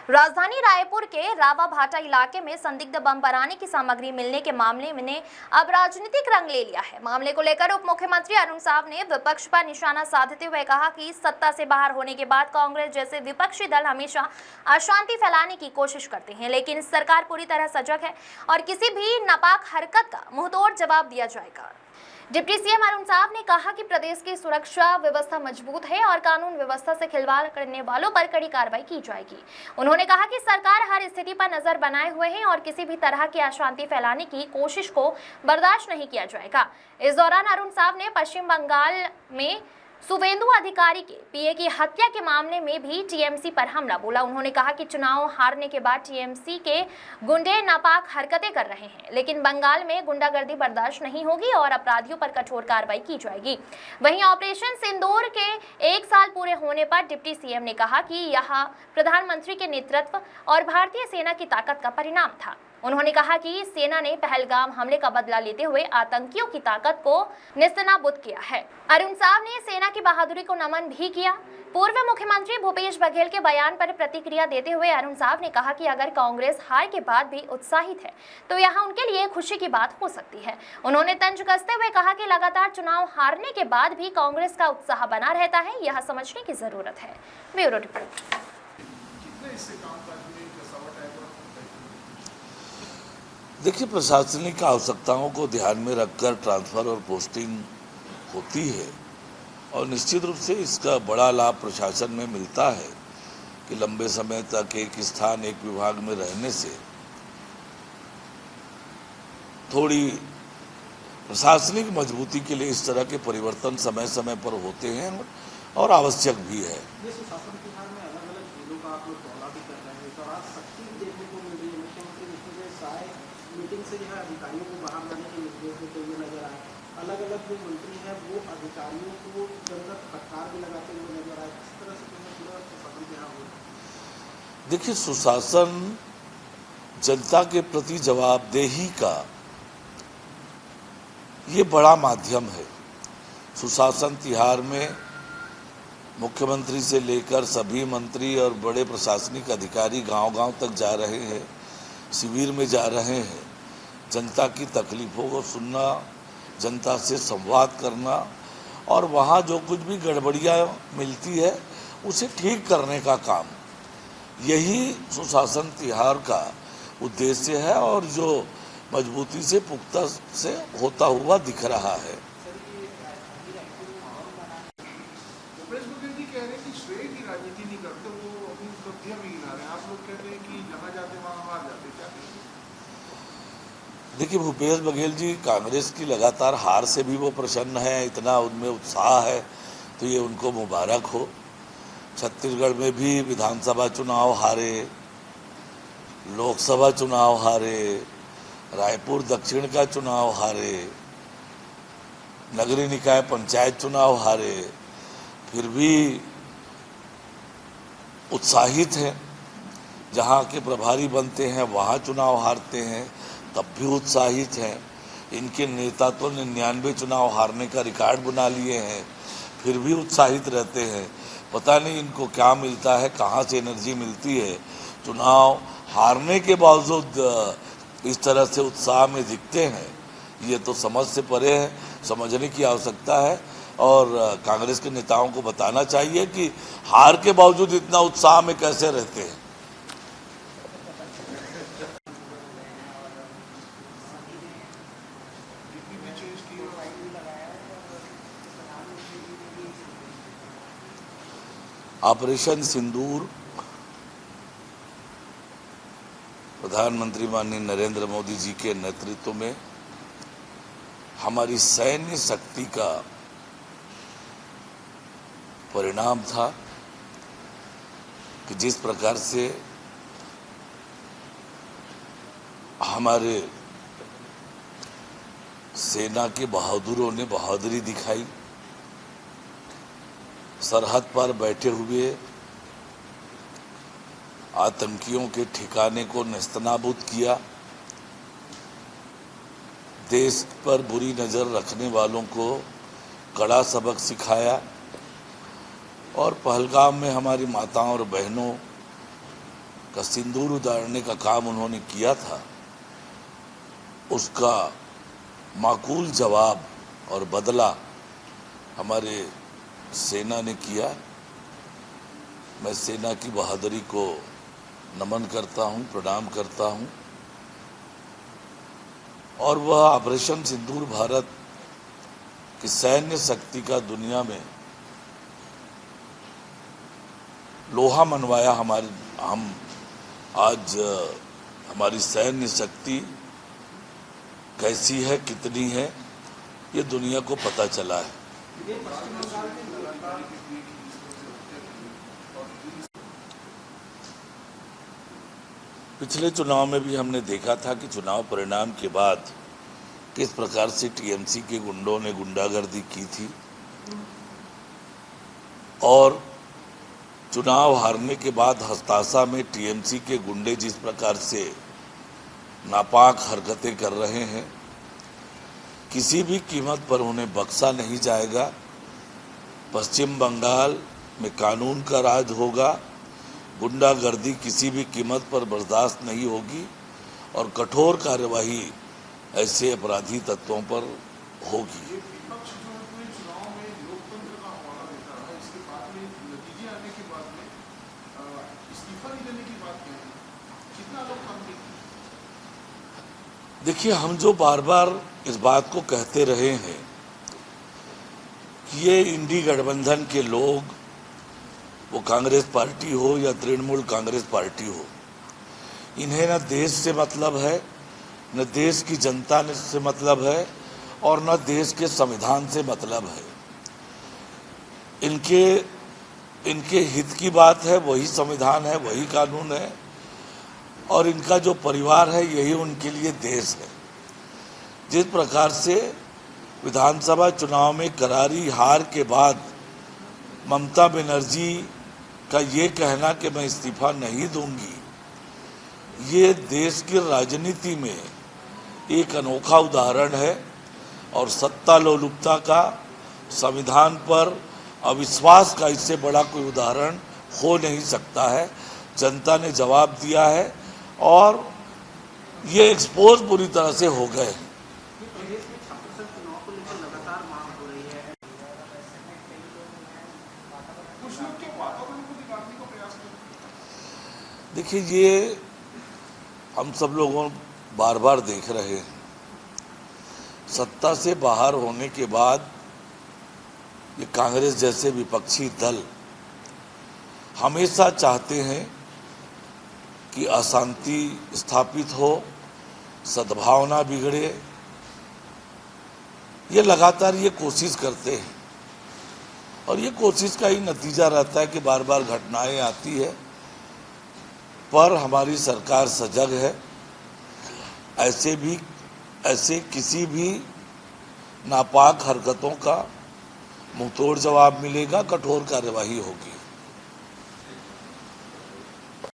राजधानी रायपुर के रावाभाटा इलाके में संदिग्ध बम बनाने की सामग्री मिलने के मामले में अब राजनीतिक रंग ले लिया है। मामले को लेकर उप मुख्यमंत्री अरुण साव ने विपक्ष पर निशाना साधते हुए कहा कि सत्ता से बाहर होने के बाद कांग्रेस जैसे विपक्षी दल हमेशा अशांति फैलाने की कोशिश करते हैं, लेकिन सरकार पूरी तरह सजग है और किसी भी नापाक हरकत का मुंहतोड़ जवाब दिया जाएगा। डिप्टी सीएम अरुण साव ने कहा कि प्रदेश की सुरक्षा व्यवस्था मजबूत है और कानून व्यवस्था से खिलवाड़ करने वालों पर कड़ी कार्रवाई की जाएगी। उन्होंने कहा कि सरकार हर स्थिति पर नजर बनाए हुए है और किसी भी तरह की अशांति फैलाने की कोशिश को बर्दाश्त नहीं किया जाएगा। इस दौरान अरुण साव ने पश्चिम बंगाल में शुवेंदु अधिकारी के पीए की हत्या के मामले में भी टीएमसी पर हमला बोला। उन्होंने कहा कि चुनाव हारने के बाद टीएमसी के गुंडे नापाक हरकतें कर रहे हैं, लेकिन बंगाल में गुंडागर्दी बर्दाश्त नहीं होगी और अपराधियों पर कठोर कार्रवाई की जाएगी। वहीं ऑपरेशन सिंदूर के 1 साल पूरे होने पर डिप्टी सीएम ने कहा कि यह प्रधानमंत्री के नेतृत्व और भारतीय सेना की ताकत का परिणाम था। उन्होंने कहा कि सेना ने पहलगाम हमले का बदला लेते हुए आतंकियों की ताकत को नेस्तनाबूद किया है। अरुण साव ने सेना की बहादुरी को नमन भी किया। पूर्व मुख्यमंत्री भूपेश बघेल के बयान पर प्रतिक्रिया देते हुए अरुण साव ने कहा कि अगर कांग्रेस हार के बाद भी उत्साहित है तो यह उनके लिए खुशी की बात हो सकती है। उन्होंने तंज कसते हुए कहा कि लगातार चुनाव हारने के बाद भी कांग्रेस का उत्साह बना रहता है, यह समझने की जरूरत है। Bureau report. देखिए, प्रशासनिक आवश्यकताओं को ध्यान में रखकर ट्रांसफर और पोस्टिंग होती है और निश्चित रूप से इसका बड़ा लाभ प्रशासन में मिलता है कि लंबे समय तक एक स्थान एक विभाग में रहने से थोड़ी प्रशासनिक मजबूती के लिए इस तरह के परिवर्तन समय समय पर होते हैं और आवश्यक भी है। मीटिंग से यह अधिकारियों को बाहर लाने के निर्देश देते हुए नजर आए। अलग अलग जो मंत्री हैं वो अधिकारियों को जरूरत फटकार भी लगाते हुए नजर आए। इस तरह से पूरा प्रशासन क्या हो? देखिए, सुशासन जनता के प्रति जवाबदेही का ये बड़ा माध्यम है। सुशासन तिहार में मुख्यमंत्री से लेकर सभी मंत्री और बड़े प्रशासनिक अधिकारी गांव-गांव तक जा रहे हैं, शिविर में जा रहे हैं, जनता की तकलीफ़ों को सुनना, जनता से संवाद करना और वहाँ जो कुछ भी गड़बड़ियाँ मिलती है उसे ठीक करने का काम, यही सुशासन तिहार का उद्देश्य है और जो मजबूती से पुख्ता से होता हुआ दिख रहा है। राजनीति नहीं करते, वो अपनी उपलब्धियां भी गिना रहे हैं। आप लोग कहते हैं कि जहाँ जाते वहाँ हार जाते, क्या कहेंगे? देखिए, भूपेश बघेल जी कांग्रेस की लगातार हार से भी वो प्रसन्न है, इतना उनमें उत्साह है तो ये उनको मुबारक हो। छत्तीसगढ़ में भी विधानसभा चुनाव हारे, लोकसभा चुनाव हारे, रायपुर दक्षिण का चुनाव हारे, नगरीय निकाय पंचायत चुनाव हारे, फिर भी उत्साहित हैं। जहाँ के प्रभारी बनते हैं वहाँ चुनाव हारते हैं तब भी उत्साहित हैं। इनके नेता तो 99 चुनाव हारने का रिकॉर्ड बना लिए हैं, फिर भी उत्साहित रहते हैं। पता नहीं इनको क्या मिलता है, कहाँ से एनर्जी मिलती है। चुनाव हारने के बावजूद इस तरह से उत्साह में दिखते हैं, ये तो समझ से परे है। समझने की आवश्यकता है और कांग्रेस के नेताओं को बताना चाहिए कि हार के बावजूद इतना उत्साह में कैसे रहते हैं। ऑपरेशन सिंदूर प्रधानमंत्री माननीय नरेंद्र मोदी जी के नेतृत्व में हमारी सैन्य शक्ति का परिणाम था कि जिस प्रकार से हमारे सेना के बहादुरों ने बहादुरी दिखाई, सरहद पर बैठे हुए आतंकियों के ठिकाने को नेस्तनाबूद किया, देश पर बुरी नज़र रखने वालों को कड़ा सबक सिखाया और पहलगाम में हमारी माताओं और बहनों का सिंदूर उतारने का काम उन्होंने किया था, उसका माकूल जवाब और बदला हमारे सेना ने किया। मैं सेना की बहादुरी को नमन करता हूं, प्रणाम करता हूं। और वह ऑपरेशन सिंदूर भारत की सैन्य शक्ति का दुनिया में लोहा मनवाया। हम आज हमारी सैन्य शक्ति कैसी है, कितनी है, ये दुनिया को पता चला है। पिछले चुनाव में भी हमने देखा था कि चुनाव परिणाम के बाद किस प्रकार से टीएमसी के गुंडों ने गुंडागर्दी की थी और चुनाव हारने के बाद हताशा में टीएमसी के गुंडे जिस प्रकार से नापाक हरकतें कर रहे हैं, किसी भी कीमत पर उन्हें बख्शा नहीं जाएगा। पश्चिम बंगाल में कानून का राज होगा, गुंडागर्दी किसी भी कीमत पर बर्दाश्त नहीं होगी और कठोर कार्यवाही ऐसे अपराधी तत्वों पर होगी। विपक्ष जो पूरे चुनाव में लोकतंत्र का हवाला देता है, इसके बाद में नतीजे आने के बाद में इस्तीफा नहीं देने की बात कह रहे हैं, कितना लोग काम नहीं। देखिए, हम जो बार बार इस बात को कहते रहे हैं कि ये इंडी गठबंधन के लोग, वो कांग्रेस पार्टी हो या तृणमूल कांग्रेस पार्टी हो, इन्हें न देश से मतलब है, न देश की जनता से मतलब है और न देश के संविधान से मतलब है। इनके हित की बात है, वही संविधान है, वही कानून है और इनका जो परिवार है यही उनके लिए देश है। जिस प्रकार से विधानसभा चुनाव में करारी हार के बाद ममता बनर्जी का ये कहना कि मैं इस्तीफा नहीं दूंगी, ये देश की राजनीति में एक अनोखा उदाहरण है और सत्ता लोलुपता का, संविधान पर अविश्वास का इससे बड़ा कोई उदाहरण हो नहीं सकता है। जनता ने जवाब दिया है और ये एक्सपोज पूरी तरह से हो गए। प्रदेश में छात्र संघ चुनाव को लेकर लगातार मांग हो रही है। कुछ लोग तो वातावरण को बिगाड़ने का प्रयास कर रहे हैं। देखिए, ये हम सब लोगों बार बार देख रहे हैं, सत्ता से बाहर होने के बाद ये कांग्रेस जैसे विपक्षी दल हमेशा चाहते हैं कि अशांति स्थापित हो, सद्भावना बिगड़े। ये लगातार ये कोशिश करते हैं और ये कोशिश का ही नतीजा रहता है कि बार बार घटनाएं आती है। पर हमारी सरकार सजग है, ऐसे किसी भी नापाक हरकतों का मुंहतोड़ जवाब मिलेगा, कठोर कार्यवाही होगी।